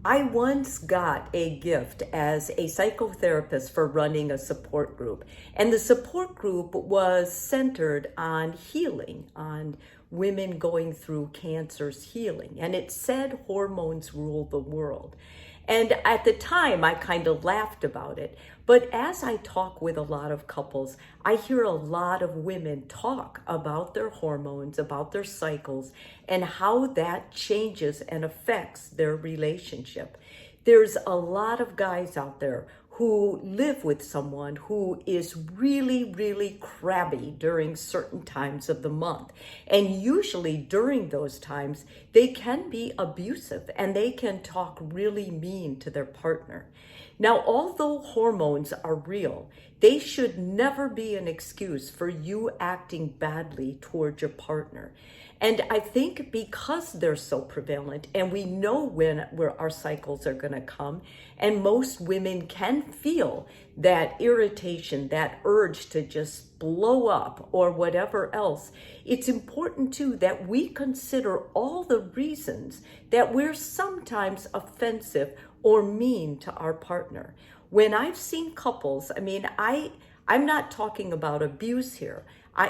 I once got a gift as a psychotherapist for running a support group. And the support group was centered on healing, on women going through cancer's healing. And it said hormones rule the world. And at the time, I kind of laughed about it. But as I talk with a lot of couples, I hear a lot of women talk about their hormones, about their cycles, and how that changes and affects their relationship. There's a lot of guys out there who live with someone who is really, really crabby during certain times of the month. And usually during those times, they can be abusive and they can talk really mean to their partner. Now, although hormones are real, they should never be an excuse for you acting badly toward your partner. And I think because they're so prevalent and we know where our cycles are going to come, and most women can feel that irritation, that urge to just blow up or whatever else, it's important too that we consider all the reasons that we're sometimes offensive or mean to our partner. When I've seen couples, I'm not talking about abuse here.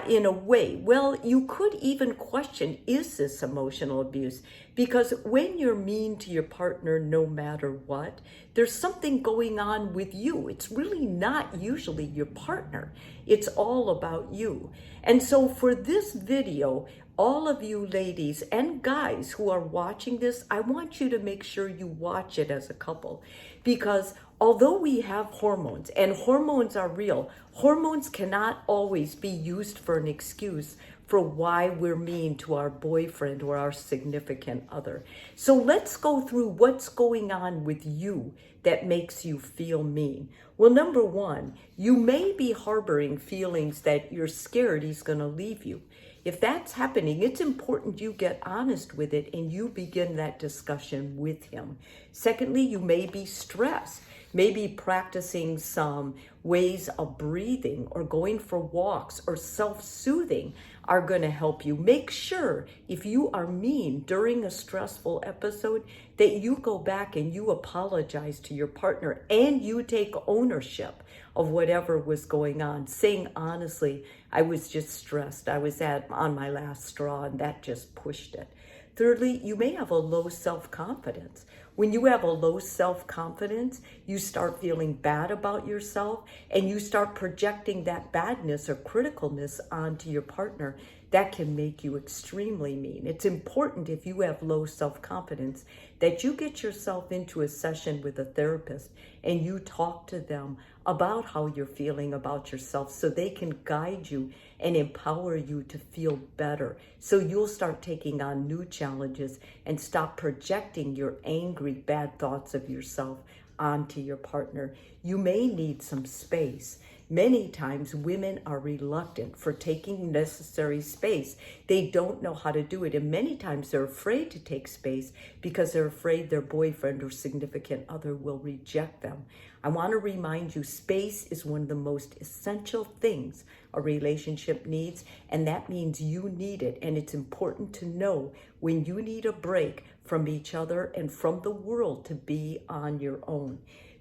In a way, well, you could even question, is this emotional abuse? Because when you're mean to your partner, no matter what, there's something going on with you. It's really not usually your partner. It's all about you. And so for this video, all of you ladies and guys who are watching this, I want you to make sure you watch it as a couple, because although we have hormones and hormones are real, hormones cannot always be used for an excuse for why we're mean to our boyfriend or our significant other. So let's go through what's going on with you that makes you feel mean. Well, number one, you may be harboring feelings that you're scared he's going to leave you. If that's happening, it's important you get honest with it and you begin that discussion with him. Secondly, you may be stressed. Maybe practicing some ways of breathing or going for walks or self-soothing are going to help you. Make sure if you are mean during a stressful episode that you go back and you apologize to your partner and you take ownership of whatever was going on, saying honestly, I was just stressed. I was on my last straw and that just pushed it. Thirdly, you may have a low self-confidence. When you have a low self-confidence, you start feeling bad about yourself and you start projecting that badness or criticalness onto your partner. That can make you extremely mean. It's important if you have low self-confidence that you get yourself into a session with a therapist and you talk to them about how you're feeling about yourself so they can guide you and empower you to feel better. So you'll start taking on new challenges and stop projecting your angry, bad thoughts of yourself onto your partner. You may need some space. Many times women are reluctant for taking necessary space. They don't know how to do it. And many times they're afraid to take space because they're afraid their boyfriend or significant other will reject them. I want to remind you, space is one of the most essential things a relationship needs, and that means you need it. And it's important to know when you need a break from each other and from the world to be on your own.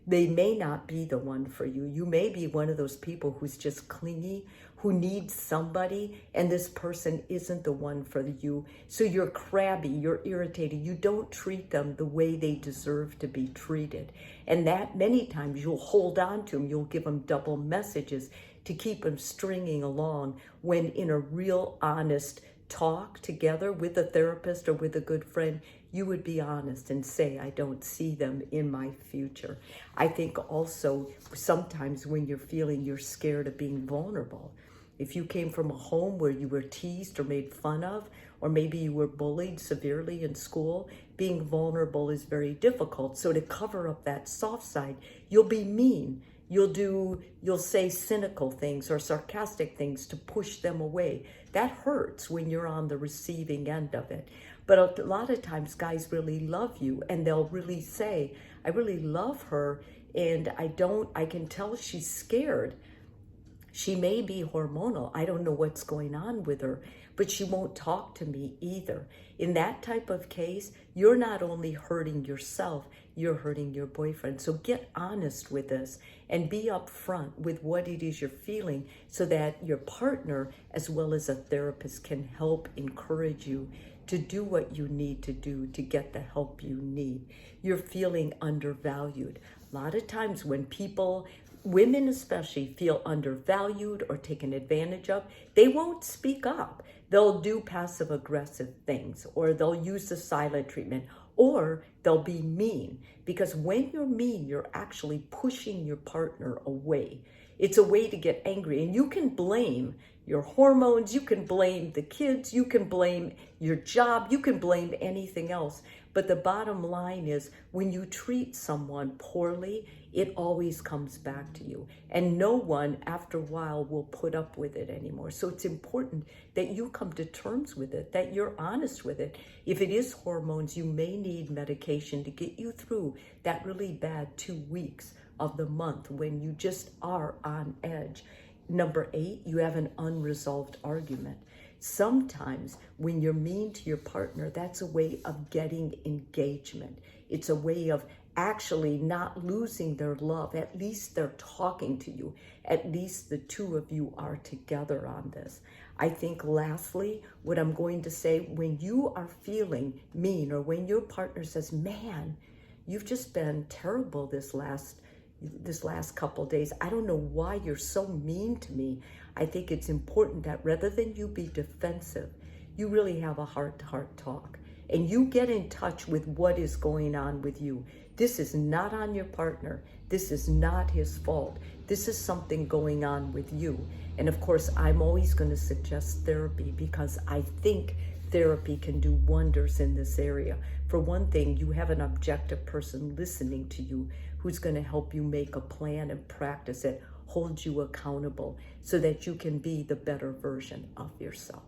They may not be the one for you. You may be one of those people who's just clingy, who needs somebody, and this person isn't the one for you. So you're crabby, you're irritated. You don't treat them the way they deserve to be treated. And that many times you'll hold on to them. You'll give them double messages to keep them stringing along, when in a real honest talk together with a therapist or with a good friend, you would be honest and say, I don't see them in my future. I think also sometimes when you're feeling you're scared of being vulnerable, if you came from a home where you were teased or made fun of, or maybe you were bullied severely in school, being vulnerable is very difficult. So to cover up that soft side, you'll be mean. You'll say cynical things or sarcastic things to push them away. That hurts when you're on the receiving end of it. But a lot of times guys really love you and they'll really say, I really love her and I can tell she's scared. She may be hormonal. I don't know what's going on with her, but she won't talk to me either. In that type of case, you're not only hurting yourself, you're hurting your boyfriend. So get honest with this and be upfront with what it is you're feeling so that your partner, as well as a therapist, can help encourage you to do what you need to do to get the help you need. You're feeling undervalued. A lot of times when people, women especially, feel undervalued or taken advantage of, they won't speak up. They'll do passive aggressive things, or they'll use the silent treatment, or they'll be mean. Because when you're mean, you're actually pushing your partner away. It's a way to get angry, and you can blame your hormones, you can blame the kids, you can blame your job, you can blame anything else. But the bottom line is, when you treat someone poorly, it always comes back to you. And no one, after a while, will put up with it anymore. So it's important that you come to terms with it, that you're honest with it. If it is hormones, you may need medication to get you through that really bad 2 weeks of the month when you just are on edge. Number 8, you have an unresolved argument. Sometimes when you're mean to your partner, that's a way of getting engagement. It's a way of actually not losing their love. At least they're talking to you. At least the two of you are together on this. I think lastly, what I'm going to say, when you are feeling mean, or when your partner says, man, you've just been terrible this last couple days. I don't know why you're so mean to me. I think it's important that rather than you be defensive, you really have a heart-to-heart talk and you get in touch with what is going on with you. This is not on your partner. This is not his fault. This is something going on with you. And of course, I'm always going to suggest therapy because I think therapy can do wonders in this area. For one thing, you have an objective person listening to you who's going to help you make a plan and practice it, hold you accountable so that you can be the better version of yourself.